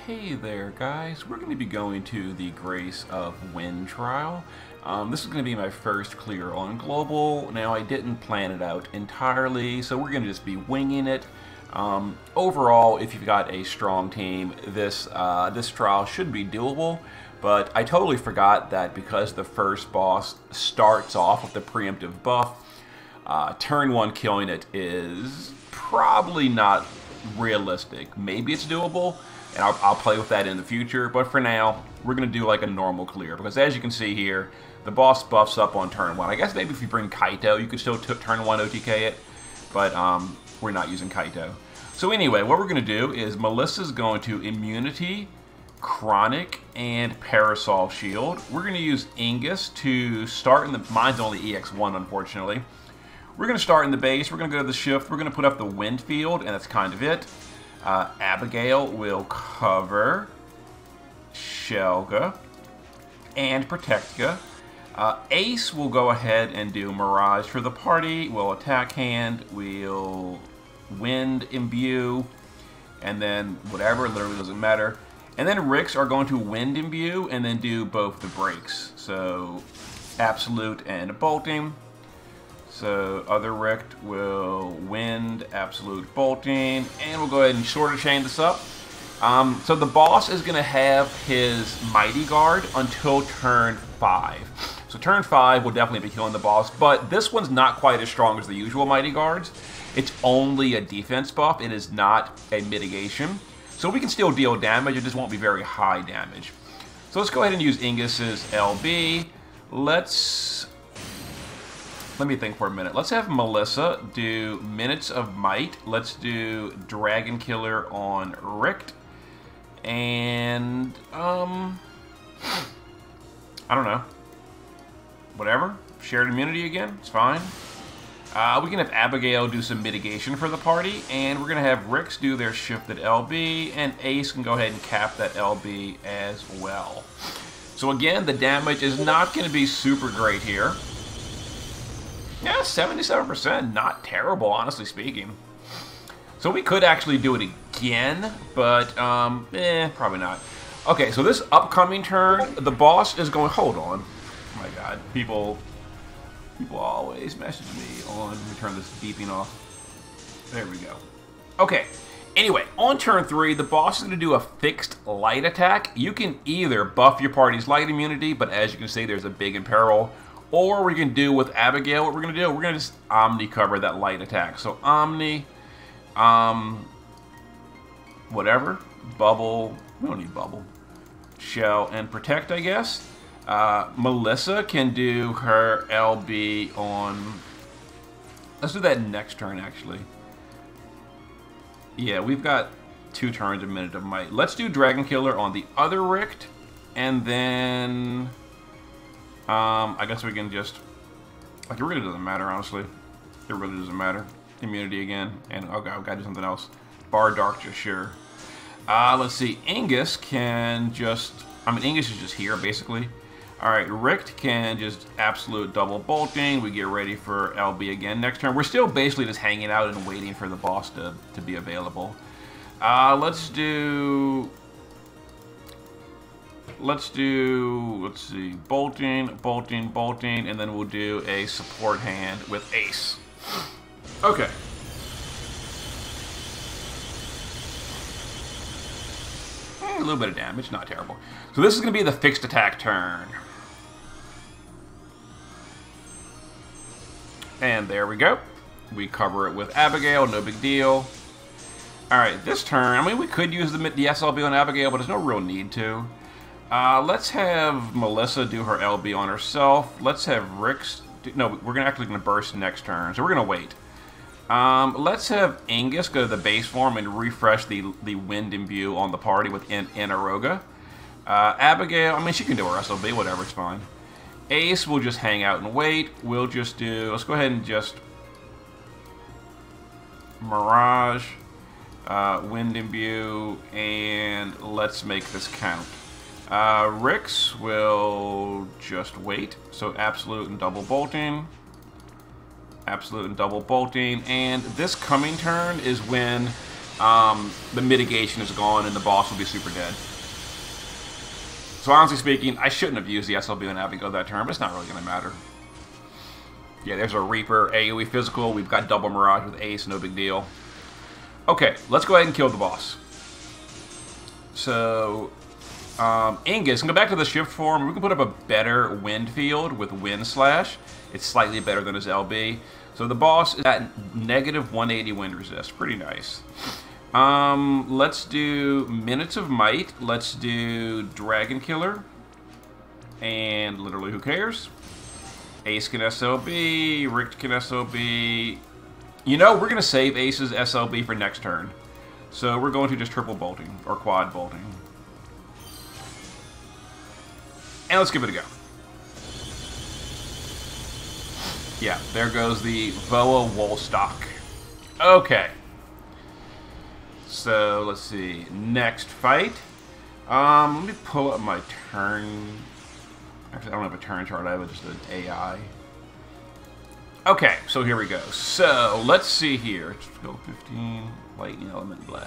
Hey there, guys. We're going to be going to the Grace of Wind trial. This is going to be my first clear on Global. Now, I didn't plan it out entirely, so we're going to just be winging it. Overall, if you've got a strong team, this trial should be doable. But I totally forgot that because the first boss starts off with the preemptive buff, turn 1 killing it is probably not realistic. Maybe it's doable, and I'll play with that in the future, but for now, we're going to do like a normal clear, because as you can see here, the boss buffs up on turn 1. I guess maybe if you bring Kaito, you could still turn 1 OTK it, but we're not using Kaito. So anyway, what we're going to do is Melissa's going to Immunity, Chronic, and Parasol Shield. We're going to use Ingus to start in the... Mine's only EX1, unfortunately. We're going to start in the base, we're going to go to the shift, we're going to put up the wind field, and that's kind of it. Abigail will cover Shelga and Protectka. Ace will go ahead and do Mirage for the party. We'll attack hand, we'll wind imbue, and then whatever, literally doesn't matter. And then Ricks are going to wind imbue and then do both the breaks. So absolute and bolting. So other Richt will wind, absolute bolting, and we'll go ahead and shorter chain this up. So the boss is going to have his Mighty Guard until turn 5. So turn 5 will definitely be killing the boss, but this one's not quite as strong as the usual Mighty Guards. It's only a defense buff, it is not a mitigation. So we can still deal damage, it just won't be very high damage. So let's go ahead and use Ingus's LB. Let me think for a minute. Let's have Melissa do Minutes of Might. Let's do Dragon Killer on Richt. And, I don't know. Whatever. Shared immunity again. It's fine. We can have Abigail do some mitigation for the party. And we're going to have Ricks do their shifted LB. And Ace can go ahead and cap that LB as well. So again, the damage is not going to be super great here. Yeah, 77%, not terrible, honestly speaking. So we could actually do it again, but, probably not. Okay, so this upcoming turn, the boss is going... Hold on. Oh my god, people always message me on... Let me turn this beeping off. There we go. Okay, anyway, on turn 3, the boss is going to do a fixed light attack. You can either buff your party's light immunity, but as you can see, there's a big imperil. Or we can do with Abigail, what we're going to do, we're going to just Omni cover that light attack. So Omni, whatever, Bubble, we don't need Bubble, Shell, and Protect, I guess. Melissa can do her LB on, let's do that next turn, actually. Yeah, we've got 2 turns a minute of might. Let's do Dragon Killer on the other Richt, and then... I guess we can just, like, it really doesn't matter, honestly. It really doesn't matter. Immunity again, and okay, I've got to do something else. Bar Dark, just sure. Let's see, Ingus can just, Ingus is just here, basically. Alright, Richt can just absolute double bolting. We get ready for LB again next turn. We're still basically just hanging out and waiting for the boss to be available. Let's see, bolting, bolting, bolting, and then we'll do a support hand with Ace. Okay. A little bit of damage, not terrible. So this is going to be the fixed attack turn. And there we go. We cover it with Abigail, no big deal. Alright, this turn, we could use the SLB on Abigail, but there's no real need to. Let's have Melissa do her LB on herself. Let's have Ricks... No, we're actually going to burst next turn, so we're going to wait. Let's have Ingus go to the base form and refresh the wind imbue on the party with Inaroga. Abigail, she can do her SLB, whatever, it's fine. Ace will just hang out and wait. We'll just do... Let's go ahead and just... Mirage, wind imbue, and let's make this count. Ricks will just wait. So absolute and double bolting. Absolute and double bolting. And this coming turn is when the mitigation is gone and the boss will be super dead. So honestly speaking, I shouldn't have used the SLB on Abigail that turn, but it's not really going to matter. Yeah, there's a Reaper, AoE physical. We've got double Mirage with Ace, no big deal. Okay, let's go ahead and kill the boss. So, Ingus, can go back to the shift form. We can put up a better wind field with Wind Slash. It's slightly better than his LB. So the boss is at negative 180 wind resist. Pretty nice. Let's do Minutes of Might. Let's do Dragon Killer. And literally, who cares? Ace can SLB. Richt can SLB. You know, we're going to save Ace's SLB for next turn. So we're going to just triple bolting, or quad bolting. And let's give it a go. Yeah, there goes the Voa Woolstock. Okay. So, let's see. Next fight. Let me pull up my turn. Actually, I don't have a turn chart. I have just an AI. Okay, so here we go. So, let's see here. Let's go 15. Lightning element, blah.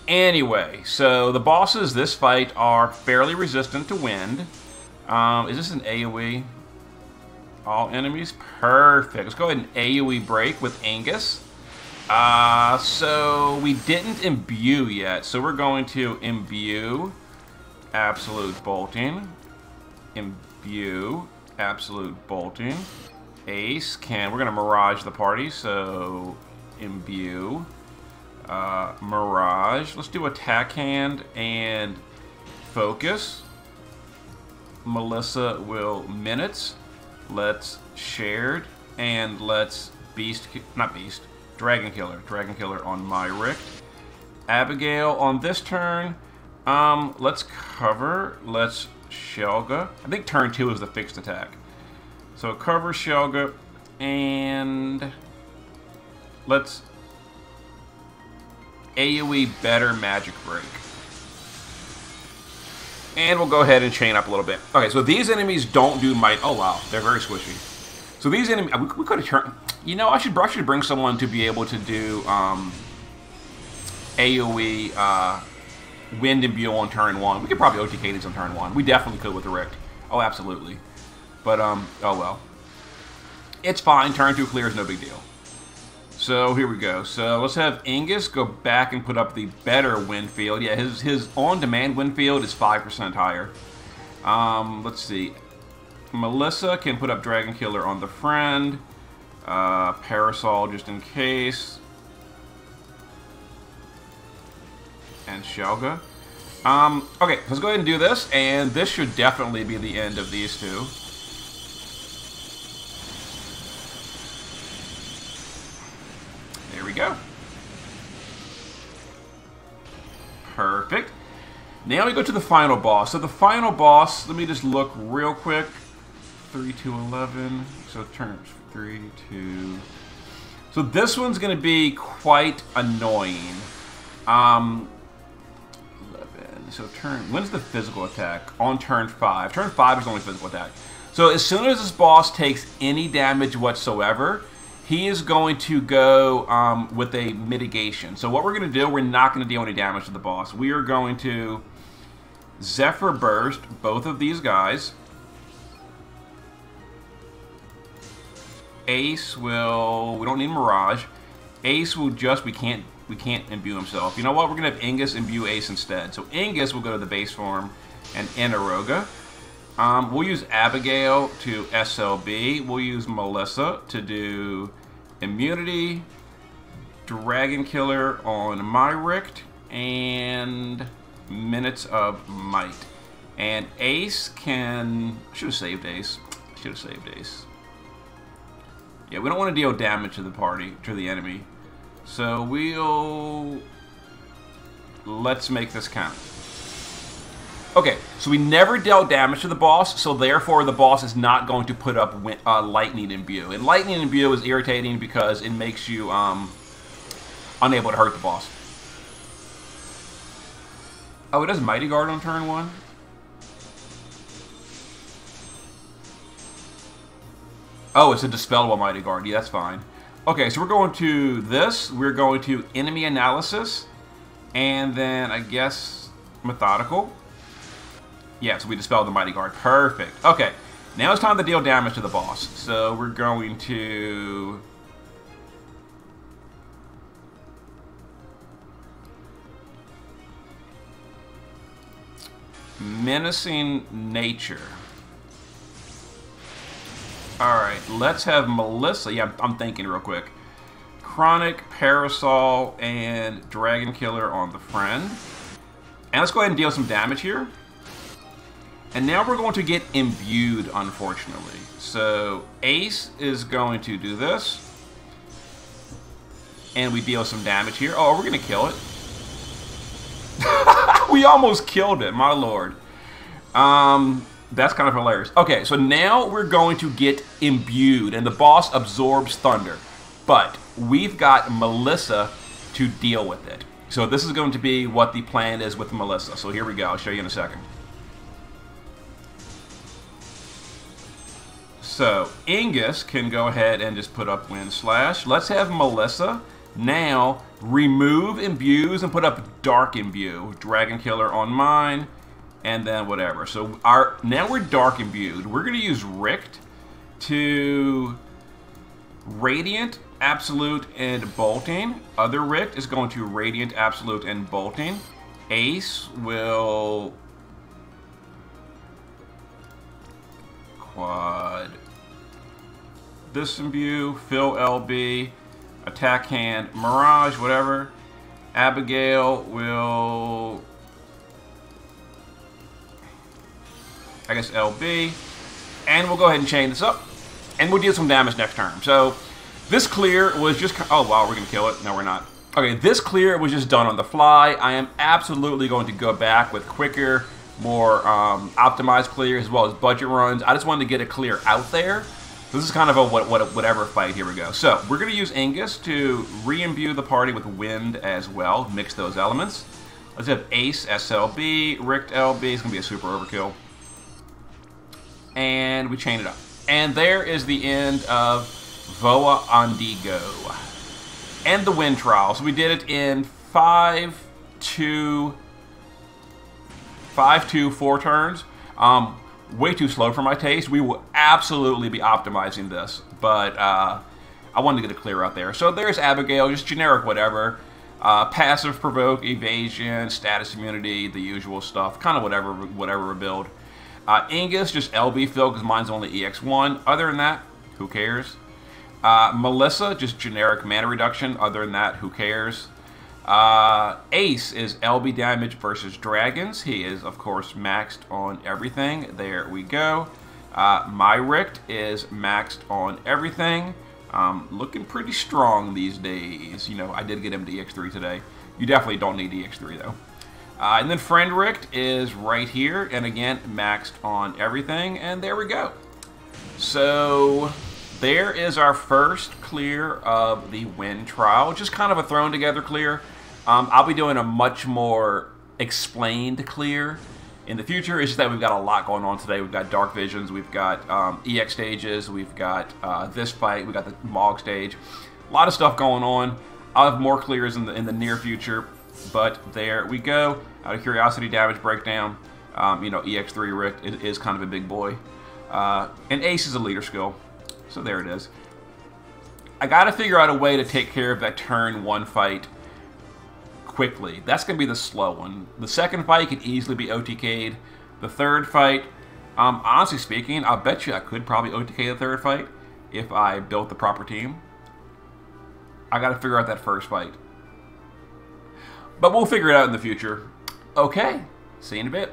Anyway, so the bosses this fight are fairly resistant to wind. Is this an AoE? All enemies? Perfect. Let's go ahead and AoE break with Angus. So we didn't imbue yet, so we're going to imbue absolute bolting. Imbue absolute bolting. Ace we're going to Mirage the party, so imbue. Mirage. Let's do attack hand and focus. Melissa will minutes. Let's shared and let's Dragon Killer. Dragon Killer on my Richt. Abigail on this turn. Let's cover. Let's Shelga. I think turn 2 is the fixed attack. So cover Shelga and let's AoE better magic break. And we'll go ahead and chain up a little bit. Okay, so these enemies don't do might. Oh wow, they're very squishy. So these enemies, we could have turned. You know, I should bring someone to be able to do AoE wind imbue on turn 1. We could probably OTK these on turn 1. We definitely could with the Richt. Oh, absolutely. But oh well. It's fine. Turn 2 clear is no big deal. So here we go. So let's have Angus go back and put up the better wind field. Yeah, his on-demand wind field is 5% higher. Let's see. Melissa can put up Dragon Killer on the friend. Parasol just in case. And Shelga. Okay, let's go ahead and do this, and this should definitely be the end of these two. There we go. Perfect. Now we go to the final boss. So the final boss, let me just look real quick. 3, 2, 11. So turns 3, 2. So this one's going to be quite annoying. 11. So when's the physical attack? On turn 5. Turn 5 is only physical attack. So as soon as this boss takes any damage whatsoever, he is going to go with a mitigation. So what we're going to do, we're not going to deal any damage to the boss. We are going to Zephyr Burst both of these guys. Ace will, we don't need Mirage. Ace will just, we can't imbue himself. You know what, we're going to have Angus imbue Ace instead. So Angus will go to the base form and Inaroga. We'll use Abigail to SLB. We'll use Melissa to do immunity. Dragon Killer on my Richt. And Minutes of Might. And Ace can, I should have saved Ace. Yeah, we don't want to deal damage to the party, to the enemy. So let's make this count. Okay, so we never dealt damage to the boss, so therefore the boss is not going to put up Lightning Imbue. And Lightning Imbue is irritating because it makes you unable to hurt the boss. Oh, it does Mighty Guard on turn 1? Oh, it's a Dispellable Mighty Guard. Yeah, that's fine. Okay, so we're going to this. We're going to enemy analysis. And then, I guess, methodical. Yeah, so we dispelled the Mighty Guard. Perfect. Okay, now it's time to deal damage to the boss. So we're going to... Menacing Nature. Alright, let's have Melissa. Yeah, I'm thinking real quick. Chronic, Parasol, and Dragon Killer on the friend. And let's go ahead and deal some damage here. And now we're going to get imbued, unfortunately. So Ace is going to do this. And we deal some damage here. Oh, we're going to kill it. We almost killed it, my lord. That's kind of hilarious. Okay, so now we're going to get imbued, and the boss absorbs thunder. But we've got Melissa to deal with it. So this is going to be what the plan is with Melissa. So here we go. I'll show you in a second. So Ingus can go ahead and just put up Wind Slash. Let's have Melissa now remove imbues and put up Dark Imbue. Dragon Killer on mine, and then whatever. So now we're Dark Imbued. We're going to use Richt to Radiant, Absolute, and Bolting. Other Richt is going to Radiant, Absolute, and Bolting. Ace will quad this imbue, fill LB, attack hand, Mirage, whatever. Abigail will, I guess, LB. And we'll go ahead and chain this up. And we'll deal some damage next turn. So this clear was just, oh wow, we're going to kill it. No, we're not. Okay, this clear was just done on the fly. I am absolutely going to go back with quicker, more optimized clear, as well as budget runs. I just wanted to get a clear out there. This is kind of a whatever fight. Here we go. So we're going to use Ingus to re-imbue the party with wind as well. Mix those elements. Let's have Ace SLB, Richt LB. It's going to be a super overkill. And we chain it up. And there is the end of Voa Ondigo. And the wind trial. So we did it in 5-2, 4 turns. Way too slow for my taste. We will absolutely be optimizing this, but I wanted to get a clear out there. So there's Abigail, just generic whatever. Passive provoke, evasion, status immunity, the usual stuff. Kind of whatever build. Ingus, just LB fill because mine's only EX1. Other than that, who cares? Melissa, just generic mana reduction. Other than that, who cares? Ace is LB damage versus dragons. He is, of course, maxed on everything. There we go. My Richt is maxed on everything. Looking pretty strong these days. You know, I did get him to EX3 today. You definitely don't need EX3, though. And then Friend Richt is right here. And again, maxed on everything. And there we go. So there is our first clear of the wind trial. Just kind of a thrown together clear. I'll be doing a much more explained clear in the future. It's just that we've got a lot going on today. We've got Dark Visions, we've got EX stages, we've got this fight, we've got the Mog stage. A lot of stuff going on. I'll have more clears in the near future, but there we go. Out of curiosity, damage breakdown. You know, EX3 Richt is kind of a big boy. And Ace is a leader skill. So there it is. I got to figure out a way to take care of that turn 1 fight quickly. That's going to be the slow one. The second fight can easily be OTK'd. The third fight, honestly speaking, I'll bet you I could probably OTK the third fight if I built the proper team. I got to figure out that first fight. But we'll figure it out in the future. Okay, see you in a bit.